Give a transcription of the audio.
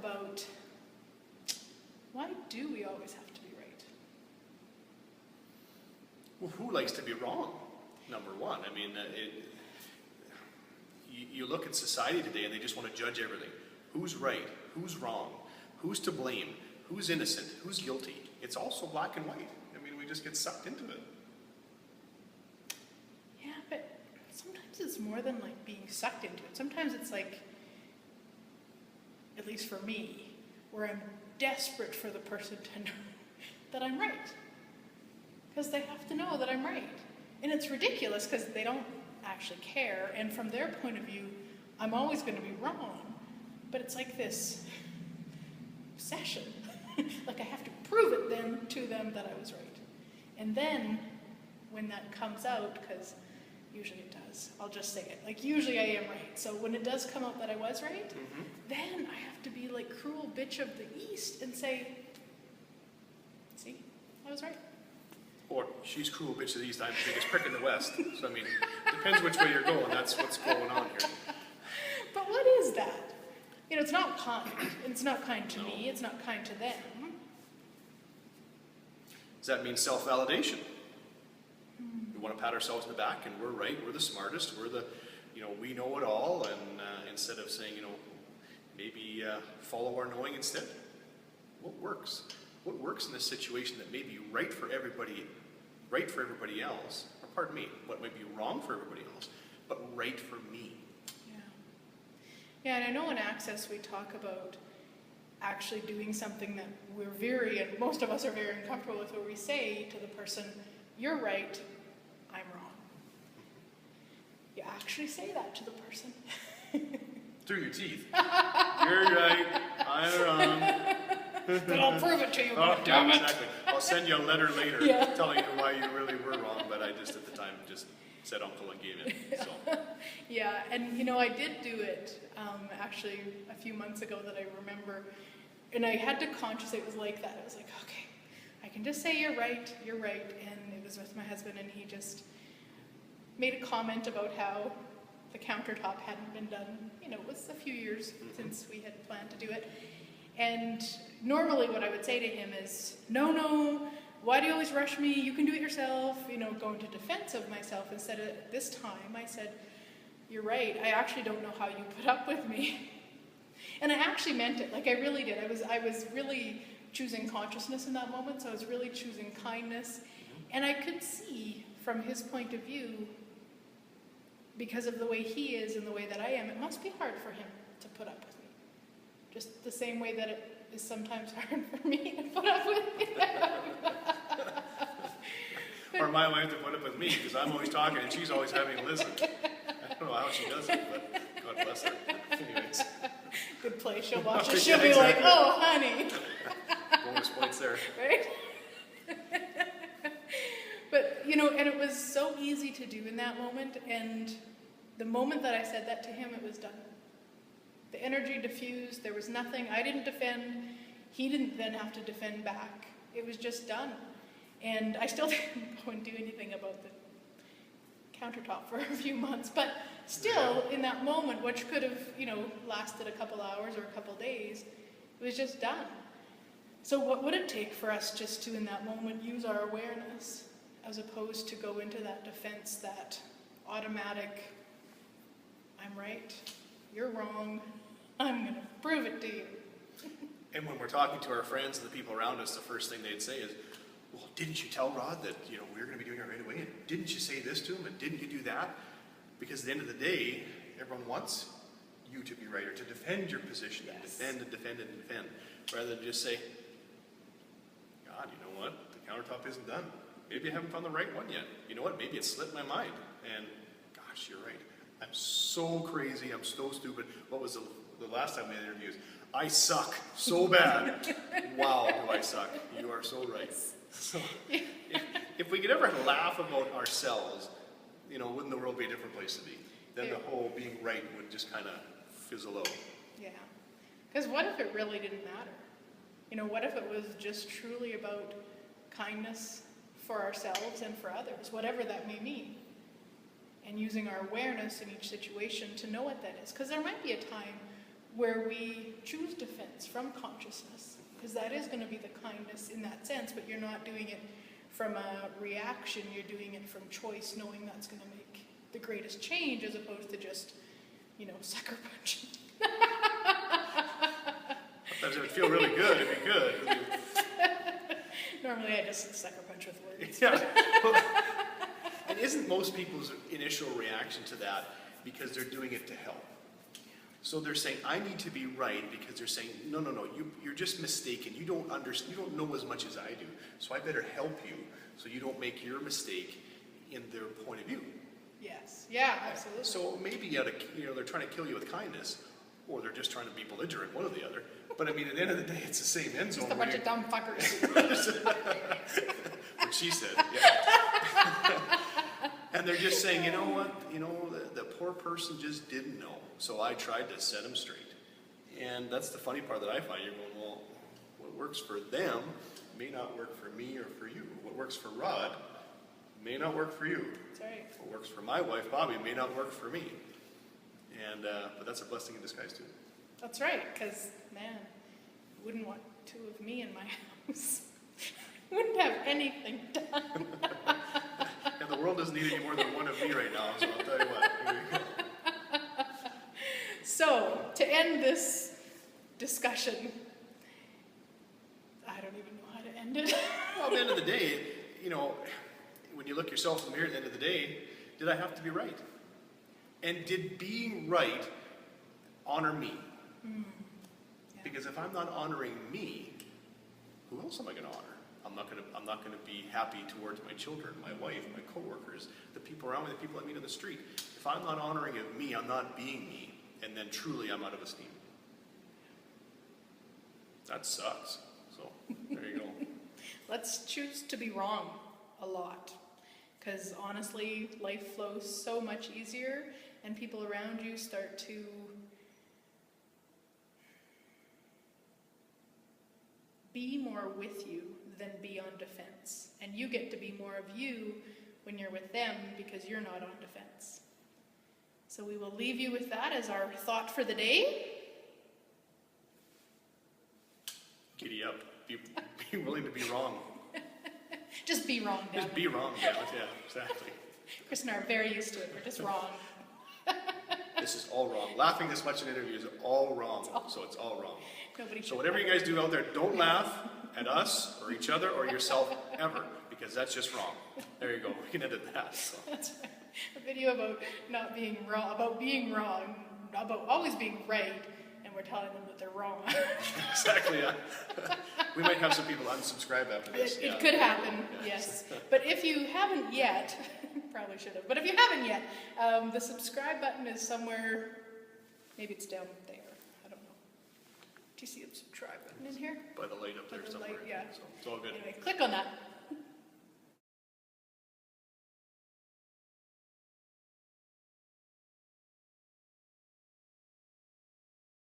about why do we always have to be right? Well, who likes to be wrong? Number one. I mean, you look at society today and they just want to judge everything. Who's right? Who's wrong? Who's to blame? Who's innocent? Who's guilty? It's all so black and white. I mean, we just get sucked into it. Yeah, but sometimes it's more than like being sucked into it. Sometimes it's like, at least for me, where I'm desperate for the person to know that I'm right. Because they have to know that I'm right. And it's ridiculous because they don't actually care. And from their point of view, I'm always going to be wrong. But it's like this obsession. Like I have to prove it then to them that I was right. And then when that comes out, because usually it does, I'll just say it. Like usually I am right. So when it does come out that I was right, then I have to be like cruel bitch of the East and say, see, I was right. Or she's cruel bitch of the East, I'm the biggest prick in the West. So I mean, depends which way you're going, that's what's going on here. But what is that? You know, it's not kind. It's not kind to me, it's not kind to them. Does that mean self-validation? We want to pat ourselves in the back and we're right, we're the smartest, we're the, we know it all, and instead of saying, maybe follow our knowing instead. What works? What works in this situation that may be right for everybody else, or pardon me, what might be wrong for everybody else, but right for me? Yeah, and I know in Access we talk about actually doing something that and most of us are very uncomfortable with, where we say to the person, you're right, I'm wrong. You actually say that to the person. Through your teeth. You're right, I'm wrong. But I'll prove it to you, damn it. Exactly. I'll send you a letter later telling you why you really were wrong, but I just at the time just said uncle and gave in. So. Yeah, and I did do it actually a few months ago that I remember, and I had to consciously, it was like that. I was like, okay, I can just say you're right, and it was with my husband, and he just made a comment about how the countertop hadn't been done. It was a few years since we had planned to do it. And normally what I would say to him is, no, why do you always rush me? You can do it yourself, go into defense of myself. Instead of this time, I said, you're right, I actually don't know how you put up with me. And I actually meant it, like I really did. I was really choosing consciousness in that moment, so I was really choosing kindness. And I could see from his point of view, because of the way he is and the way that I am, it must be hard for him to put up with me. Just the same way that it is sometimes hard for me to put up with you. Or my wife to put up with me, because I'm always talking and she's always having to listen. I don't know how she does it, but God bless her. Anyways. Good play. She'll watch it. She'll be like, oh, honey. Bonus points there. Right? But, and it was so easy to do in that moment, and the moment that I said that to him, it was done. The energy diffused, there was nothing, I didn't defend, he didn't then have to defend back. It was just done. And I still didn't go and do anything about the countertop for a few months, but still, in that moment, which could have, lasted a couple hours or a couple days, it was just done. So what would it take for us just to, in that moment, use our awareness, as opposed to go into that defense, that automatic, I'm right, you're wrong, I'm going to prove it to you. And when we're talking to our friends and the people around us, the first thing they'd say is, well, didn't you tell Rod that, we were going to be doing it right away? And didn't you say this to him? And didn't you do that? Because at the end of the day, everyone wants you to be right, or to defend your position, and defend and defend and defend, rather than just say, God, you know what? The countertop isn't done. Maybe I haven't found the right one yet. You know what? Maybe it slipped my mind. And gosh, you're right. I'm so crazy. I'm so stupid. What was the last time we had interviews? I suck so bad. Wow, do I suck. You are so right. So, if we could ever laugh about ourselves, wouldn't the world be a different place to be? Then the whole being right would just kind of fizzle out. Yeah. Because what if it really didn't matter? What if it was just truly about kindness for ourselves and for others, whatever that may mean? And using our awareness in each situation to know what that is. Because there might be a time where we choose defense from consciousness, because that is going to be the kindness in that sense, but you're not doing it from a reaction, you're doing it from choice, knowing that's going to make the greatest change, as opposed to just, sucker punching. Sometimes it would feel really good if you could. Normally I just sucker punch with words. Yeah. And isn't most people's initial reaction to that because they're doing it to help? So they're saying, I need to be right, because they're saying, no, you're just mistaken. You don't understand. You don't know as much as I do. So I better help you so you don't make your mistake in their point of view. Yes. Yeah, absolutely. So maybe they're trying to kill you with kindness, or they're just trying to be belligerent, one or the other. But I mean, at the end of the day, it's the same end zone. Just a bunch of dumb fuckers. What she said, yeah. And they're just saying, you know what, the poor person just didn't know, so I tried to set him straight. And that's the funny part that I find. You're going, well, what works for them may not work for me or for you. What works for Rod may not work for you. That's right. What works for my wife, Bobby, may not work for me. And but that's a blessing in disguise too. That's right, because, man, I wouldn't want two of me in my house. Wouldn't have anything done. And the world doesn't need any more than one of me right now, so I'll tell you what. Here we go. So, to end this discussion, I don't even know how to end it. Well, at the end of the day, when you look yourself in the mirror at the end of the day, did I have to be right? And did being right honor me? Yeah. Because if I'm not honoring me, who else am I going to honor? I'm not going to be happy towards my children, my wife, my coworkers, the people around me, the people I meet on the street. If I'm not honoring of me, I'm not being me, and then truly I'm out of esteem. That sucks. So there you go. Let's choose to be wrong a lot, because honestly, life flows so much easier, and people around you start to be more with you than be on defense. And you get to be more of you when you're with them, because you're not on defense. So we will leave you with that as our thought for the day. Giddy up. Be willing to be wrong. Just be wrong, damn Just it. be wrong, damn it. Yeah, exactly. Chris and I are very used to it. We're just wrong. This is all wrong. Laughing this much in interviews is all wrong. So it's all wrong. Nobody So should whatever you guys do out there, don't laugh at us or each other or yourself ever, because that's just wrong. There you go. We can edit that. So. That's right. A video about not being wrong, about being wrong, about always being right, and we're telling them that they're wrong. Exactly, yeah. We might have some people unsubscribe after this. It could happen, yes. But if you haven't yet, probably should have, but if you haven't yet, the subscribe button is somewhere, maybe it's down there. I don't know. Do you see a subscribe button in here? By the light up there By the somewhere. light, yeah. So it's all good. Anyway, click on that.